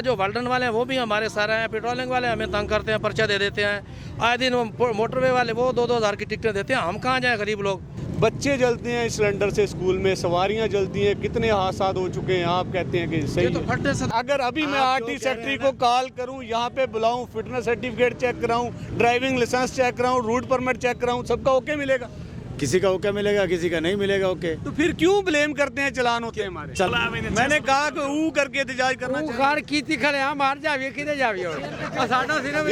जो वाल्डन वाले हैं वो भी हमारे सारे हैं, पेट्रोलिंग वाले हमें तंग करते हैं, पर्चा दे देते हैं आए दिन। मोटरवे वाले वो 2-2 हज़ार की टिकटें देते हैं, हम कहाँ जाएं गरीब लोग। बच्चे जलते हैं सिलेंडर से, स्कूल में सवारियां जलती हैं, कितने हादसा हो चुके हैं। आप कहते हैं कि सही तो फटने से अगर अभी मैं आरटी सेक्रेटरी को कॉल करूं, यहाँ पे बुलाऊं, फिटनेस सर्टिफिकेट चेक कराऊं, ड्राइविंग लाइसेंस चेक कराऊं, रूट परमिट चेक कराऊं, सबका ओके मिलेगा? किसी का ओके मिलेगा, किसी का नहीं मिलेगा ओके। तो फिर क्यों ब्लेम करते हैं चलान होते हैं हमारे? मैंने कहा कि ऊ करके एहतजाज करना चाहिए। ਕੀਤੀ ਖੜੇ ਆ ਮਾਰ ਜਾਵੇ ਕਿਤੇ ਜਾਵੇ ਹੋਰ ਸਾਡਾ ਸਿਰਫ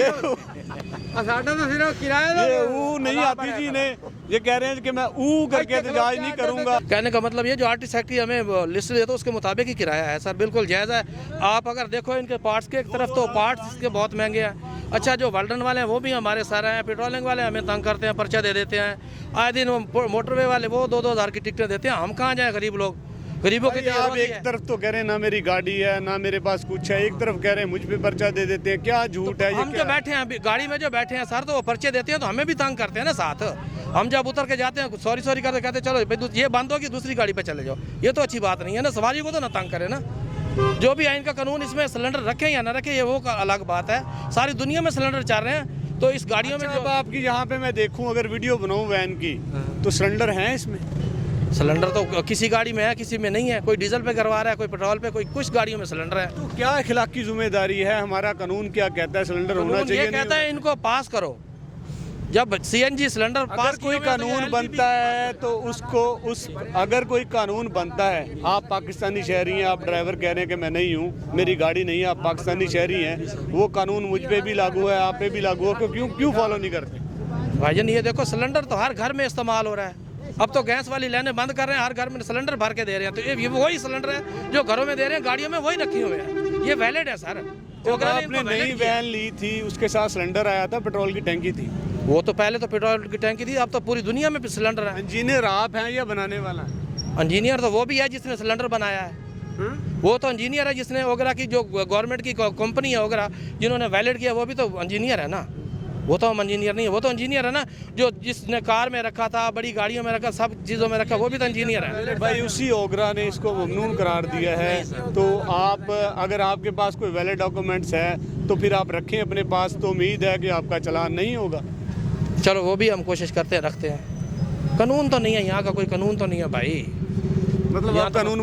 ਸਾਡਾ ਤਾਂ ਸਿਰਫ ਕਿਰਾਇਆ ਦਾ ये ऊ नहीं आती जी ने, ये कह रहे हैं कि मैं ऊ करके एहतजाज नहीं करूंगा। कहने का मतलब ये जो आरटी सेक्रेटरी हमें लिस्ट दे तो उसके मुताबिक ही किराया है सर, बिल्कुल जायज़ है। आप अगर देखो इनके पार्ट्स के एक तरफ तो पार्ट्स के बहुत महंगे हैं। अच्छा जो वाल्डन वाले हैं वो भी हमारे सारे हैं, पेट्रोलिंग वाले हमें तंग करते हैं, पर्चा दे देते हैं आए दिन। मोटरवे वाले वो 2-2 हज़ार की टिकटें देते हैं, हम कहाँ जाएं गरीब लोग। गरीबों के लिए आप एक तरफ तो कह रहे हैं ना मेरी गाड़ी है ना मेरे पास कुछ है, एक तरफ कह रहे हैं मुझ पे पर्चा दे देते हैं, क्या झूठ है ये? हम जो बैठे हैं गाड़ी में जो बैठे हैं सर, तो वो पर्चे देते हैं तो हमें भी तंग करते हैं ना साथ। हम जब उतर के जाते हैं सॉरी करते कहते चलो भाई ये बंद होगी दूसरी गाड़ी पे चले जाओ, ये तो अच्छी बात नहीं है ना। सवारी को तो ना तंग करे ना। जो भी है इनका कानून, इसमें सिलेंडर रखें या ना रखें ये वो अलग बात है। सारी दुनिया में सिलेंडर चल रहे हैं तो इस गाड़ियों में अब आपकी यहाँ पे मैं देखूं, अगर वीडियो बनाऊं वैन की, तो सिलेंडर हैं इसमें? सिलेंडर तो किसी गाड़ी में है किसी में नहीं है। कोई डीजल पे करवा रहा है, कोई पेट्रोल पे, कोई कुछ गाड़ियों में सिलेंडर है। तो क्या अखलाकी जिम्मेदारी है? हमारा कानून क्या कहता है? सिलेंडर होना कानून चाहिए। ये कहता है इनको पास करो। जब सीएनजी सिलेंडर पास कोई कानून बनता है तो अगर कोई कानून बनता है, आप पाकिस्तानी शहरी हैं, आप ड्राइवर कह रहे हैं कि मैं नहीं हूँ, मेरी गाड़ी नहीं है, आप पाकिस्तानी शहरी हैं, वो कानून मुझ पे भी लागू है, आप पे भी लागू है, क्यों फॉलो नहीं करते? भाईजान ये देखो सिलेंडर तो हर घर में इस्तेमाल हो रहा है। अब तो गैस वाली लाइनें बंद कर रहे हैं, हर घर में सिलेंडर भर के दे रहे हैं। तो ये वही सिलेंडर है जो घरों में दे रहे हैं, गाड़ियों में वही रखे हुए हैं, ये वैलिड है सर। तो आपने नई वैन ली थी, उसके साथ सिलेंडर आया था, पेट्रोल की टंकी थी। वो तो पहले तो पेट्रोल की टंकी थी, अब तो पूरी दुनिया में सिलेंडर है। इंजीनियर आप हैं या बनाने वाला है? इंजीनियर तो वो भी है जिसने सिलेंडर बनाया है। वो तो इंजीनियर है जिसने वगैरह की जो गवर्नमेंट की कंपनी है वगैरह जिन्होंने वैलिड किया, वो भी तो इंजीनियर है ना। वो तो हम इंजीनियर नहीं है, वो तो इंजीनियर है ना। जो जिसने कार में रखा था, बड़ी गाड़ियों में रखा, सब चीज़ों में रखा, वो भी तो इंजीनियर है। भाई उसी ओगरा ने इसको ममनून करार दिया है, तो आप अगर आपके पास कोई वैलिड डॉक्यूमेंट्स है तो फिर आप रखें अपने पास, तो उम्मीद है कि आपका चालान नहीं होगा। चलो वो भी हम कोशिश करते हैं, रखते हैं। कानून तो नहीं है यहाँ का, कोई कानून तो नहीं है भाई। मतलब आप कानून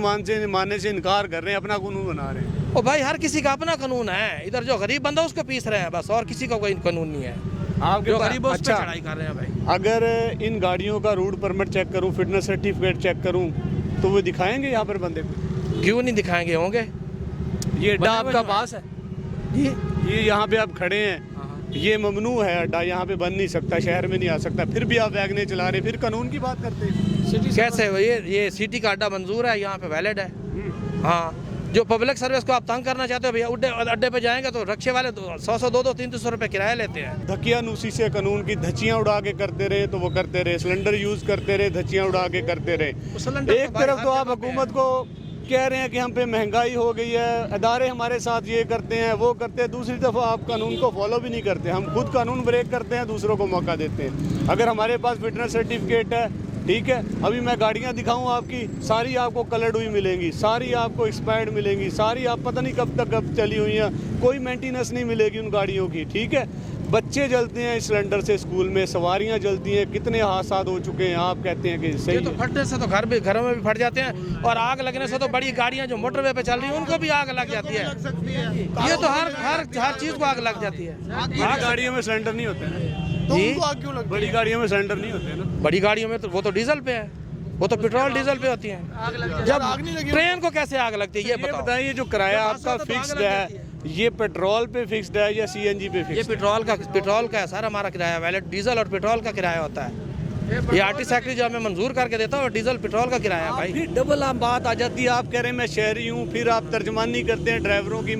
मानने से इनकार कर रहे हैं, अपना कानून बना रहे हैं। ओ भाई हर किसी का अपना कानून है। इधर जो गरीब बंदा उसको पीस रहे हैं बस, और किसी का कोई कानून नहीं है। आपके गरीबों अच्छा, पे चढ़ाई कर रहे हैं भाई। अगर इन गाड़ियों का रूट परमिट चेक करूं, फिटनेस सर्टिफिकेट चेक करूं, तो वो दिखाएंगे यहाँ पर बंदे को? क्यों नहीं दिखाएंगे, होंगे। ये अड्डा आपका पास है, ये यहाँ पे आप खड़े हैं, ये ममनू है अड्डा, यहाँ पे बन नहीं सकता, शहर में नहीं आ सकता, फिर भी आप वैगने चला रहे, फिर कानून की बात करते हैं। कैसे ये सिटी का अड्डा मंजूर है, यहाँ पे वैलिड है। हाँ जो पब्लिक सर्विस को आप तंग करना चाहते हो भैया, अड्डे पे जाएंगे तो रक्शे वाले 100 200 300 रुपये किराया लेते हैं। धकियानुसी से कानून की धज्जियाँ उड़ा के करते रहे तो वो करते रहे, सिलेंडर यूज करते रहे, धज्जियाँ उड़ा के करते रहे। एक तरफ तो आप हुकूमत को कह रहे हैं कि हम पे महंगाई हो गई है, अदारे हमारे साथ ये करते हैं वो करते हैं, दूसरी तरफ आप कानून को फॉलो भी नहीं करते। हम खुद कानून ब्रेक करते हैं, दूसरों को मौका देते हैं। अगर हमारे पास फिटनेस सर्टिफिकेट है, ठीक है, अभी मैं गाड़ियां दिखाऊं आपकी, सारी आपको कलर्ड हुई मिलेंगी, सारी आपको एक्सपायर्ड मिलेंगी, सारी आप पता नहीं कब चली हुई हैं, कोई मेंटेनेंस नहीं मिलेगी उन गाड़ियों की, ठीक है। बच्चे जलते हैं सिलेंडर से, स्कूल में सवारियां जलती हैं, कितने हादसा हो चुके हैं। आप कहते हैं कि सही तो फटने से तो घरों में भी फट जाते हैं, और आग लगने से तो बड़ी गाड़ियां जो मोटरवे पे चल रही हैं उनको भी आग लग जाती है। ये तो हर चीज को आग लग जाती है। बड़ी गाड़ियों में सिलेंडर नहीं होते हैं जी, बड़ी गाड़ियों में सिलेंडर नहीं होते ना। बड़ी गाड़ियों में तो वो तो डीजल पे है, वो तो पेट्रोल डीजल पे होती है। जब ट्रेन को कैसे आग लगती है ये बताइए, जो किराया आपका फिक्स्ड है, ये पेट्रोल पे फिक्स्ड है या सीएनजी पे फिक्स्ड? ये पेट्रोल का है सर हमारा किराया, वैलिड डीजल और पेट्रोल का किराया होता है। ये आरटी सेक्रेटरी जो हमें मंजूर करके देता है, और डीजल पेट्रोल का किराया भाई। फिर डबल आप बात आ जाती है, आप कह रहे हैं मैं शहरी हूँ, फिर आप तर्जमानी करते हैं ड्राइवरों की,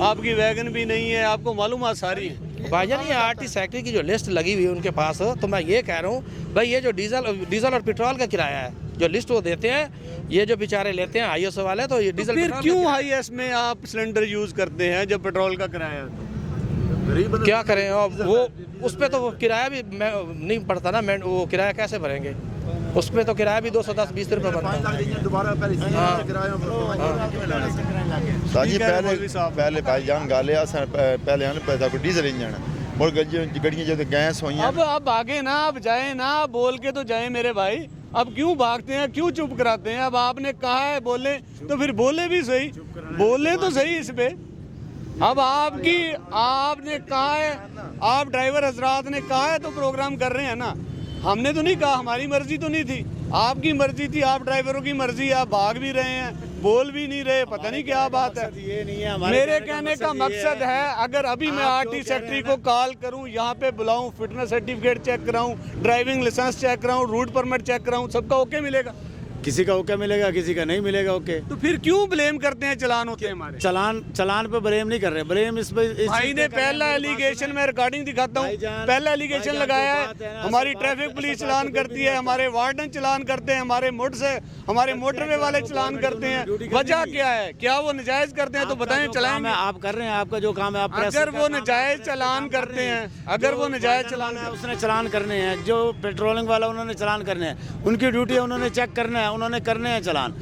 आपकी वैगन भी नहीं है, आपको मालूमात सारी है। भाईजान ये आरटी सेक्रेटरी की जो लिस्ट लगी हुई है उनके पास, तो मैं ये कह रहा हूँ भाई, ये जो डीजल और पेट्रोल का किराया है, जो लिस्ट वो देते हैं, ये जो बेचारे लेते हैं आईएसओ वाले, तो ये डीजल फिर क्यों आईएस में आप सिलेंडर यूज करते हैं जब पेट्रोल का किराया है? क्या करें, अब वो उस पर तो वो किराया भी नहीं पड़ता ना, वो किराया कैसे भरेंगे। उस पर तो किराया भी 210-20 रुपये बनता है। साजी पहले भाईजान गाले पहले आने पैसा को डीजल इंजन और गड्डियाँ जो गैस हुई अब आगे ना, अब जाए ना, बोल के तो जाए मेरे भाई। अब क्यों भागते हैं, क्यों चुप कराते हैं? अब आपने कहा है बोले तो फिर बोले भी सही, बोले तो सही इस पे। अब आपने कहा है, आप ड्राइवर हजरात ने कहा है तो प्रोग्राम कर रहे हैं ना, हमने तो नहीं कहा, हमारी मर्जी तो नहीं थी, आपकी मर्जी थी, आप ड्राइवरों की मर्जी है, आप भाग भी रहे हैं, बोल भी नहीं रहे, पता नहीं क्या बात है। ये नहीं है हमारे मेरे कहने का मकसद है, अगर अभी मैं आरटी सेक्रेटरी को कॉल करूं, यहाँ पे बुलाऊं, फिटनेस सर्टिफिकेट चेक कराऊं, ड्राइविंग लाइसेंस चेक कराऊं, रूट परमिट चेक कराऊं, सबका ओके मिलेगा? किसी का ओके मिलेगा, किसी का नहीं मिलेगा ओके। तो फिर क्यों ब्लेम करते हैं? चलान होते हैं हमारे। चलान पे ब्लेम नहीं कर रहे, ब्लेम इस पे भाई ने पहला एलिगेशन, मैं रिकॉर्डिंग दिखाता हूँ, पहला एलिगेशन लगाया है, हमारी ट्रैफिक पुलिस चलान करती है, हमारे वार्डन चलान करते हैं, हमारे मोटरवे वाले चलान करते हैं। वजह क्या है? क्या वो नाजायज करते हैं? तो बताएं, चलाएंगे। आप कर रहे हैं, आपका जो काम है आप अगर वो नाजायज चलान करते हैं, अगर वो नाजायज चलान है उसने चलान करने हैं, जो पेट्रोलिंग वाला उन्होंने चलान करने हैं, उनकी ड्यूटी है, उन्होंने चेक करना है, उन्होंने करने हैं चलान।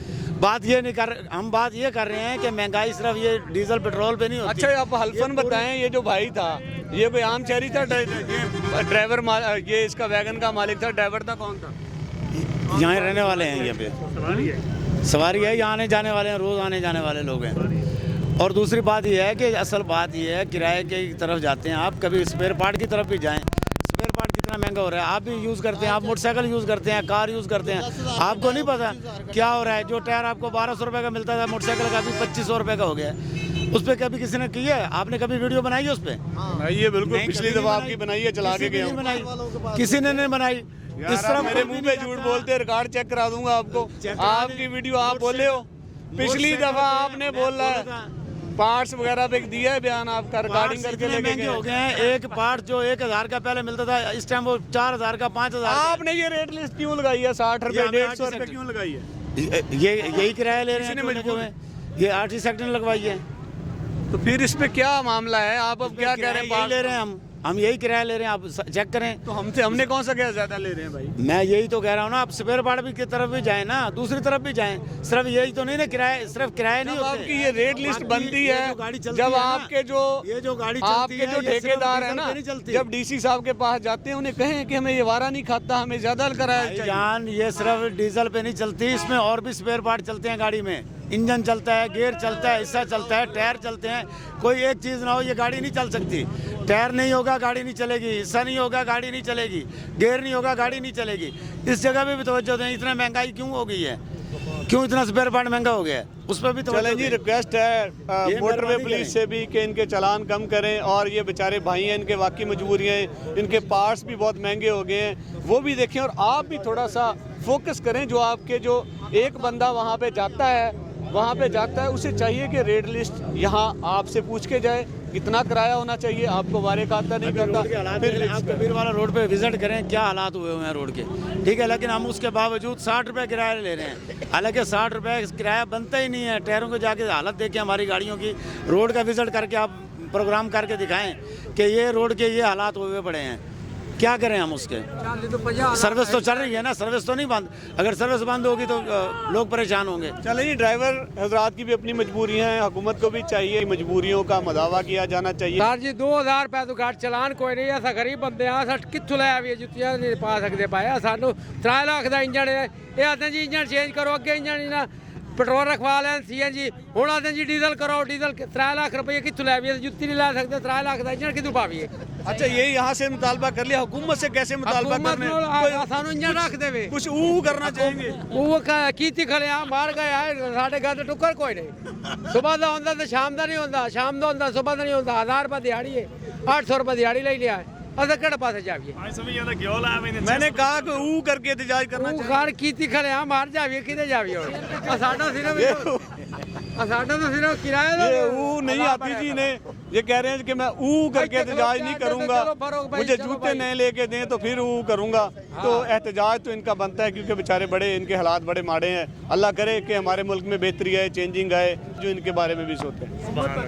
बात ये नहीं कर, हम बात ये कर रहे हैं कि महंगाई सिर्फ ये डीजल पेट्रोल पे नहीं होती। अच्छा, आप हल्फन बताएं, ये जो भाई था ये कोई आम शहरी था? ड्राइवर, ये इसका वैगन का मालिक था, ड्राइवर था, कौन था? यहाँ रहने वाले हैं, यहाँ पे सवारी है, यहाँ आने जाने वाले हैं, रोज आने जाने वाले लोग हैं। और दूसरी बात यह है कि असल बात यह है, किराए की तरफ जाते हैं आप, कभी स्पेयर पार्ट की तरफ भी जाएं, स्पेयर पार्ट कितना महंगा हो रहा है। आप भी यूज़ करते हैं, आप मोटरसाइकिल यूज़ करते हैं, कार यूज़ करते हैं, आपको नहीं पता क्या हो रहा है। जो टायर आपको 1200 रुपये का मिलता था मोटरसाइकिल का, अभी 2500 रुपये का हो गया है। उस पर कभी किसी ने की है? आपने कभी वीडियो बनाई है उस पर? ये बिल्कुल पिछली दफा आपकी बनाई है, चला के गया बनाई, किसी ने नहीं बनाई। इस तरह मेरे मुंह पे झूठ बोलते हैं, रिकॉर्ड चेक करा दूंगा आपको। आपकी वीडियो आप बोले हो, पिछली दफा आपने बोला है, पार्ट्स वगैरह पे दिया है बयान, आपका रिकॉर्डिंग करके लेके महंगे हो गए हैं। एक पार्ट जो 1000 का पहले मिलता था, इस टाइम वो 4000 का, 5000। आपने ये रेट लिस्ट क्यों लगाई है? 60 रुपए, 150 रुपए क्यों लगाई है? ये यही किराया ले रहे हैं, ये आरटी सेक्टर ने लगवाई है। तो फिर इस पे क्या मामला है? आप अब क्या कह रहे हैं? यही ले रहे हैं हम यही किराया ले रहे हैं, आप चेक करें। तो हमने कौन सा क्या ज्यादा ले रहे हैं भाई? मैं यही तो कह रहा हूँ ना, आप स्पेयर पार्ट भी की तरफ भी जाएं ना, दूसरी तरफ भी जाएं। सिर्फ यही तो नहीं ना किराया, सिर्फ किराया नहीं होता। आपकी ये रेट लिस्ट बनती है जब आपके जो गाड़ी आपके जो ठेकेदार है ना, जब डीसी साहब के पास जाते हैं, उन्हें कहें कि हमें ये वारा नहीं खाता, हमें ज्यादा कराया चाहिए। जान, ये सिर्फ डीजल पे नहीं चलती, इसमें और भी स्पेयर पार्ट चलते हैं गाड़ी में। इंजन चलता है, गियर चलता है, हिस्सा चलता है, टायर चलते हैं। कोई एक चीज़ ना हो ये गाड़ी नहीं चल सकती। टायर नहीं होगा गाड़ी नहीं चलेगी, हिस्सा नहीं होगा गाड़ी नहीं चलेगी, गियर नहीं होगा गाड़ी नहीं चलेगी। इस जगह पे भी तवज्जो दें। इतना महंगाई क्यों हो गई है? क्यों इतना स्पेयर पार्ट महंगा हो गया है? उस पर भी तो चलें जी, रिक्वेस्ट है मोटरवे पुलिस से भी कि इनके चालान कम करें। और ये बेचारे भाई हैं, इनके वाकई मजबूरियाँ हैं, इनके पार्ट्स भी बहुत महंगे हो गए हैं, वो भी देखें। और आप भी थोड़ा सा फोकस करें। जो आपके जो एक बंदा वहाँ पे जाता है, उसे चाहिए कि रेट लिस्ट यहाँ आपसे पूछ के जाए, कितना किराया होना चाहिए। आपको वारे का आता नहीं करता, फिर आप कबीर वाला रोड पे विजिट करें, क्या हालात हुए हुए हैं रोड के, ठीक है। लेकिन हम उसके बावजूद 60 रुपये किराया ले रहे हैं। हालांकि 60 रुपये किराया बनता ही नहीं है। टायरों को जाके हालत देखें हमारी गाड़ियों की, रोड का विजिट करके आप प्रोग्राम करके दिखाएं कि ये रोड के ये हालात हुए पड़े हैं। क्या करें हम उसके? सर्विस तो चल रही है ना, सर्विस तो नहीं बंद। अगर सर्विस बंद होगी तो लोग परेशान होंगे। चलें जी, ड्राइवर हजरात की भी अपनी मजबूरियां हैं, हुकूमत को भी चाहिए मजबूरियों का मदावा किया जाना चाहिए। सर जी 2000 रुपए तो घट चलान कोई नहीं, असा गरीब बंदे आ, अस कित्थों लै आवी जुत्तियां नहीं पा सकते पाया। सानू 3 लाख का इंजन है, ये आते जी इंजन चेंज करो, अगे इंजन ना पेट्रोल रखवा लें CNG, हुण आते जी डीजल करो, डीजल 3 लाख रुपये कित्थों लै आवी? जुत्ती नहीं लै सकते, 3 लाख का इंजन कित्थों पावीए? अच्छा, ये यहाँ से मुतालबा कर लिया, हुकूमत से कैसे मुतालबा करने? सानू इंजन रख देवे, कुछ करना चाहेंगे? वो कीती खले आ मार गया है, साढ़े घर टुक्कर कोई नहीं। सुबह का होंदा तो शाम का नहीं होंदा, शाम का होंदा सुबह का नहीं होंदा। 1000 रुपये दिहाड़ी है, 800 रुपये दिहाड़ी ले लिया है। अस केड़े पासे जाइए? मैंने कहा कि ऊ करके एहतजाज करना चाहिए। खान कीती खले आ मार जाइए, किते जाइए? साडा तो सिर्फ किराया ये ऊ नहीं आती जी ने, ये कह रहे हैं कि मैं ऊ करके एहतजाज नहीं करूंगा, मुझे जूते नहीं लेके दें तो फिर ऊ करूंगा। तो एहतजाज तो इनका बनता है, क्योंकि बेचारे बड़े, इनके हालात बड़े माड़े हैं। अल्लाह करे कि हमारे मुल्क में बेहतरी आए, चेंजिंग आए, जो इनके बारे में भी सोचते हैं।